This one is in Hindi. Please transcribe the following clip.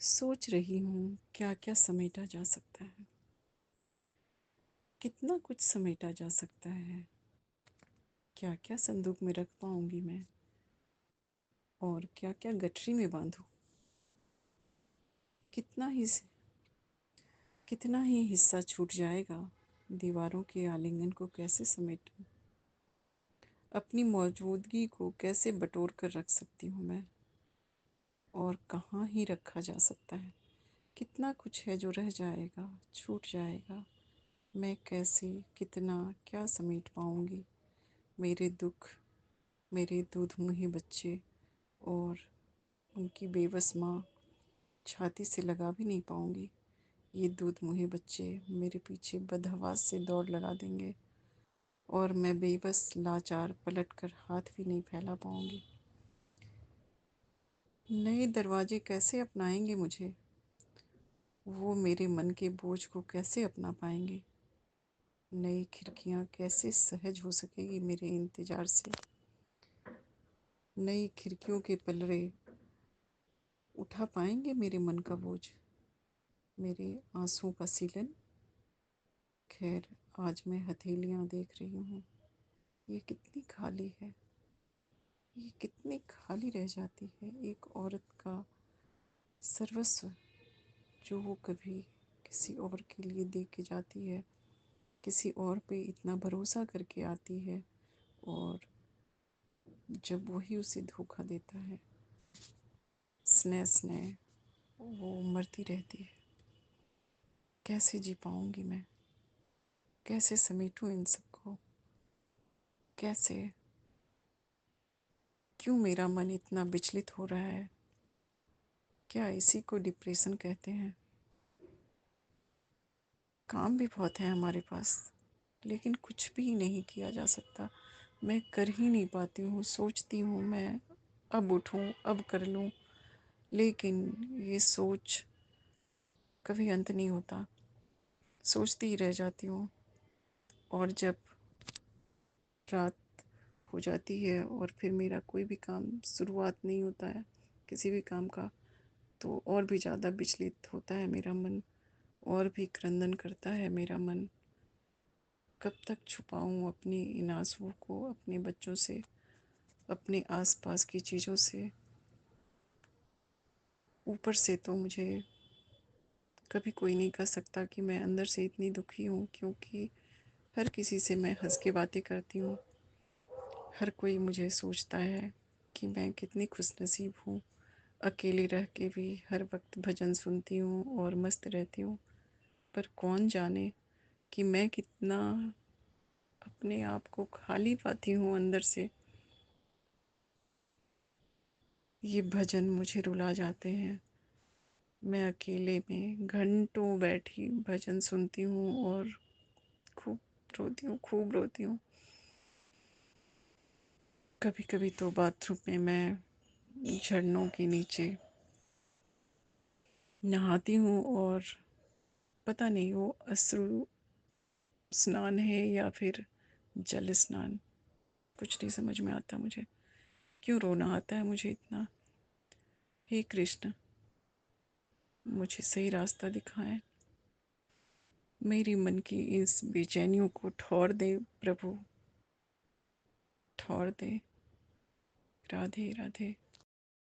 सोच रही हूँ क्या क्या समेटा जा सकता है। कितना कुछ समेटा जा सकता है। क्या क्या संदूक में रख पाऊंगी मैं, और क्या क्या गठरी में बांधूं। कितना ही कितना ही हिस्सा छूट जाएगा। दीवारों के आलिंगन को कैसे समेटूं। अपनी मौजूदगी को कैसे बटोर कर रख सकती हूँ मैं, और कहाँ ही रखा जा सकता है। कितना कुछ है जो रह जाएगा, छूट जाएगा। मैं कैसे, कितना, क्या समेट पाऊंगी। मेरे दुख, मेरे दूध मुहे बच्चे और उनकी बेबस माँ छाती से लगा भी नहीं पाऊंगी। ये दूध मुहे बच्चे मेरे पीछे बदहवास से दौड़ लगा देंगे, और मैं बेबस लाचार पलट कर हाथ भी नहीं फैला पाऊंगी। नए दरवाजे कैसे अपनाएंगे मुझे, वो मेरे मन के बोझ को कैसे अपना पाएंगे। नई खिड़कियाँ कैसे सहज हो सकेगी मेरे इंतज़ार से। नई खिड़कियों के पलरे उठा पाएंगे मेरे मन का बोझ, मेरे आंसुओं का सीलन। खैर, आज मैं हथेलियाँ देख रही हूँ, ये कितनी खाली है। ये कितनी खाली रह जाती है एक औरत का सर्वस्व, जो वो कभी किसी और के लिए दे के जाती है, किसी और पे इतना भरोसा करके आती है, और जब वही उसे धोखा देता है, स्नेह स्नेह वो मरती रहती है। कैसे जी पाऊंगी मैं, कैसे समेटूं इन सबको, कैसे। क्यों मेरा मन इतना विचलित हो रहा है। क्या इसी को डिप्रेशन कहते हैं। काम भी बहुत है हमारे पास, लेकिन कुछ भी नहीं किया जा सकता। मैं कर ही नहीं पाती हूँ। सोचती हूँ मैं अब उठूँ, अब कर लूँ, लेकिन ये सोच कभी अंत नहीं होता। सोचती ही रह जाती हूँ, और जब रात हो जाती है और फिर मेरा कोई भी काम शुरुआत नहीं होता है किसी भी काम का, तो और भी ज़्यादा विचलित होता है मेरा मन, और भी क्रंदन करता है मेरा मन। कब तक छुपाऊँ अपनी इन आंसुओं को अपने बच्चों से, अपने आसपास की चीज़ों से। ऊपर से तो मुझे कभी कोई नहीं कह सकता कि मैं अंदर से इतनी दुखी हूँ, क्योंकि हर किसी से मैं हंस के बातें करती हूँ। हर कोई मुझे सोचता है कि मैं कितनी खुशनसीब हूँ। अकेली रह के भी हर वक्त भजन सुनती हूँ और मस्त रहती हूँ। पर कौन जाने कि मैं कितना अपने आप को खाली पाती हूँ अंदर से। ये भजन मुझे रुला जाते हैं। मैं अकेले में घंटों बैठी भजन सुनती हूँ और खूब रोती हूँ, खूब रोती हूँ। कभी कभी तो बाथरूम में मैं झरनों के नीचे नहाती हूँ, और पता नहीं वो अश्रु स्नान है या फिर जल स्नान, कुछ नहीं समझ में आता मुझे। क्यों रोना आता है मुझे इतना। हे कृष्ण, मुझे सही रास्ता दिखाएं। मेरी मन की इस बेचैनियों को ठौर दे प्रभु, ठौर दे। राधे राधे।